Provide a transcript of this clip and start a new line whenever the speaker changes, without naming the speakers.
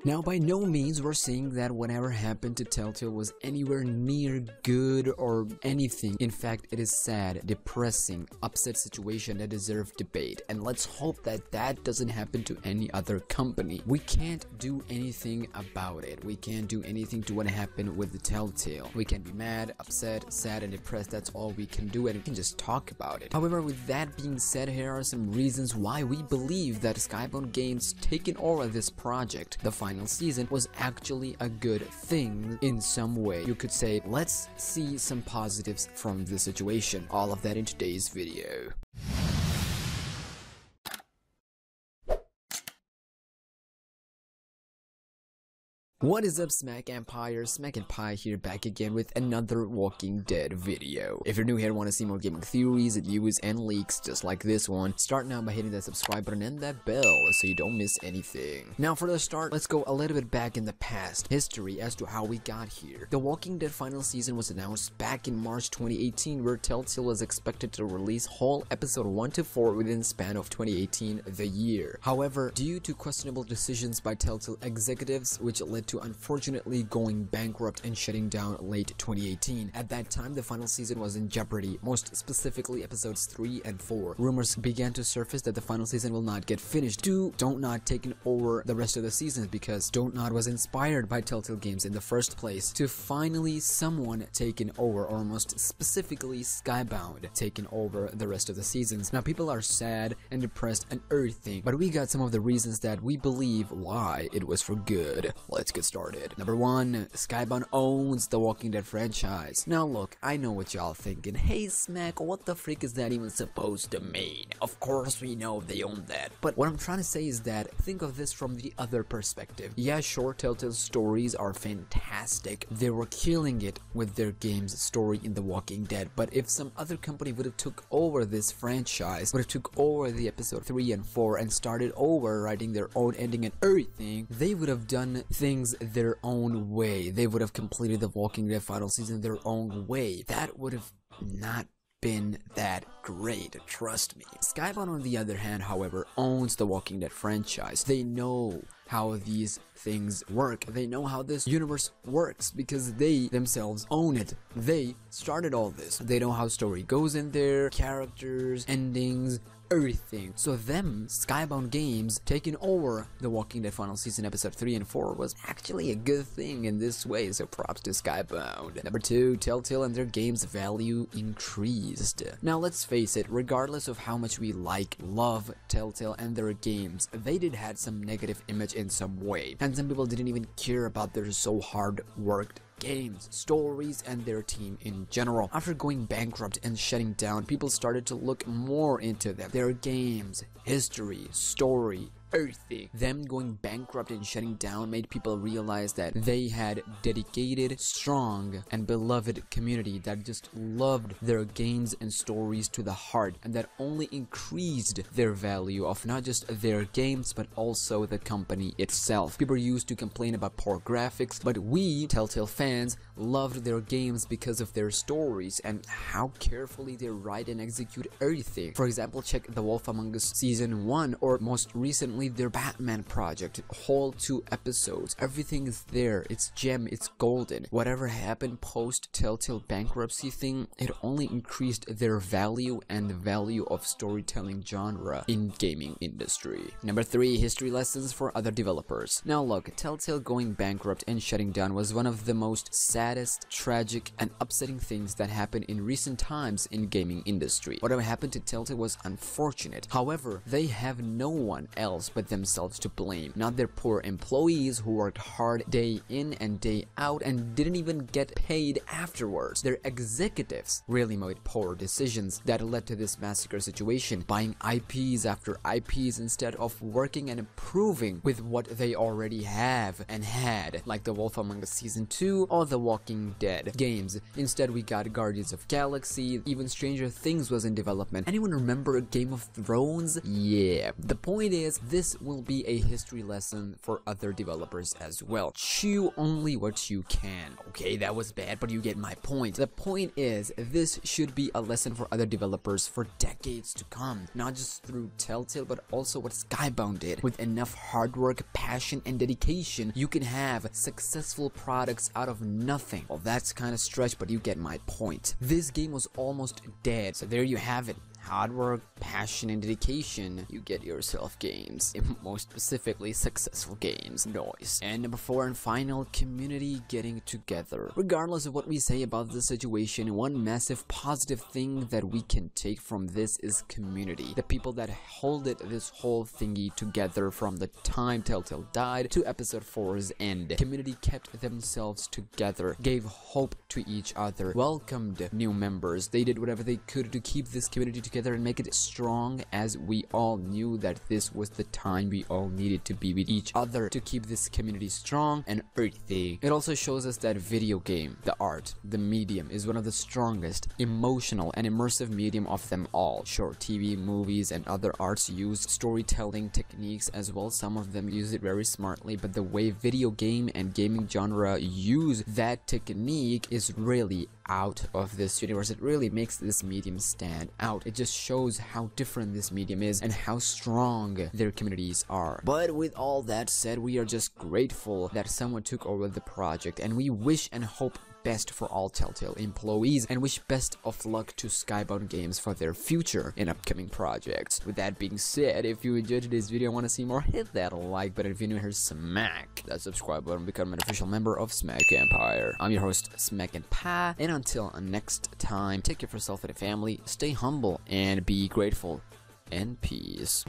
Now, by no means we're saying that whatever happened to Telltale was anywhere near good or anything. In fact, it is sad, depressing, upset situation that deserves debate, and let's hope that that doesn't happen to any other company. We can't do anything about it. We can't do anything to what happened with the Telltale. We can be mad, upset, sad, and depressed. That's all we can do, and we can just talk about it. However, with that being said, here are some reasons why we believe that Skybound Games taking over this project, the final season, was actually a good thing in some way. You could say, let's see some positives from the situation. All of that in today's video. What is up, SmackNPie? SmackNPie here, back again with another Walking Dead video. If you're new here and want to see more gaming theories, news, and leaks just like this one, start now by hitting that subscribe button and that bell so you don't miss anything. Now for the start, let's go a little bit back in the past history as to how we got here. The Walking Dead final season was announced back in March 2018, where Telltale was expected to release whole episode 1 to 4 within the span of 2018, the year. However, due to questionable decisions by Telltale executives, which led to unfortunately going bankrupt and shutting down late 2018. At that time, the final season was in jeopardy, most specifically episodes 3 and 4. Rumors began to surface that the final season will not get finished due to Don't Nod taking over the rest of the seasons, because Don't Nod was inspired by Telltale Games in the first place to finally someone taking over, or most specifically Skybound taking over the rest of the seasons. Now people are sad and depressed and everything, but we got some of the reasons that we believe why it was for good. Let's get started. Number 1, Skybound owns the Walking Dead franchise. Now look, I know what y'all thinking. Hey Smack, what the frick is that even supposed to mean? Of course we know they own that. But what I'm trying to say is that think of this from the other perspective. Yeah, sure, Telltale's stories are fantastic. They were killing it with their game's story in The Walking Dead. But if some other company would have took over this franchise, would have took over the episode 3 and 4 and started over writing their own ending and everything, they would have done things their own way. They would have completed the Walking Dead final season their own way. That would have not been that great, trust me. Skybound, on the other hand, however, owns the Walking Dead franchise. They know how these things work. They know how this universe works because they themselves own it. They started all this. They know how story goes in there, characters, endings, everything. So them, Skybound Games, taking over the Walking Dead final season episode 3 and 4 was actually a good thing in this way, so props to Skybound. Number 2, Telltale and their game's value increased. Now let's face it, regardless of how much we love Telltale and their games, they did have some negative image in some way, and some people didn't even care about their so hard worked games, stories, and their team in general. After going bankrupt and shutting down, people started to look more into them, their games, history, story, everything. Them going bankrupt and shutting down made people realize that they had dedicated, strong, and beloved community that just loved their games and stories to the heart, and that only increased their value of not just their games but also the company itself. People used to complain about poor graphics, but we, Telltale fans, loved their games because of their stories and how carefully they write and execute everything. For example, check The Wolf Among Us Season 1, or most recently their Batman project, whole 2 episodes. Everything is there. It's gem, it's golden. Whatever happened post Telltale bankruptcy thing, it only increased their value and the value of storytelling genre in gaming industry. Number 3, history lessons for other developers. Now look, Telltale going bankrupt and shutting down was one of the most saddest, tragic, and upsetting things that happened in recent times in gaming industry. Whatever happened to Telltale was unfortunate. However, they have no one else but themselves to blame, not their poor employees who worked hard day in and day out and didn't even get paid afterwards. Their executives really made poor decisions that led to this massacre situation, buying IPs after IPs instead of working and improving with what they already have and had, like The Wolf Among Us Season 2 or The Walking Dead games. Instead, we got Guardians of Galaxy, even Stranger Things was in development. Anyone remember Game of Thrones? Yeah. The point is, this will be a history lesson for other developers as well. Chew only what you can. Okay, that was bad, but you get my point. The point is, this should be a lesson for other developers for decades to come, not just through TELLTALE, but also what Skybound did. With enough hard work, passion, and dedication, you can have successful products out of nothing. Well, that's kind of stretch, but you get my point. This game was almost dead, so there you have it. Hard work, passion, and dedication, you get yourself games. Most specifically, successful games. Noise. And number 4 and final, community getting together. Regardless of what we say about this situation, one massive positive thing that we can take from this is community. The people that holded this whole thingy together from the time TELLTALE died to episode 4's end. Community kept themselves together, gave hope to each other, welcomed new members. They did whatever they could to keep this community together and make it strong, as we all knew that this was the time we all needed to be with each other to keep this community strong and everything. It also shows us that video game, the art, the medium, is one of the strongest, emotional, and immersive medium of them all. Sure, TV, movies, and other arts use storytelling techniques as well. Some of them use it very smartly, but the way video game and gaming genre use that technique is really out of this universe. It really makes this medium stand out. It just shows how different this medium is and how strong their communities are. But with all that said, we are just grateful that someone took over the project, and we wish and hope best for all TELLTALE employees, and wish best of luck to Skybound Games for their future and upcoming projects. With that being said, if you enjoyed today's video and want to see more, hit that like button. If you're new here, smack that subscribe button, become an official member of SmackNPie. I'm your host, SmackNPie, and until next time, take care of yourself and your family, stay humble, and be grateful, and peace.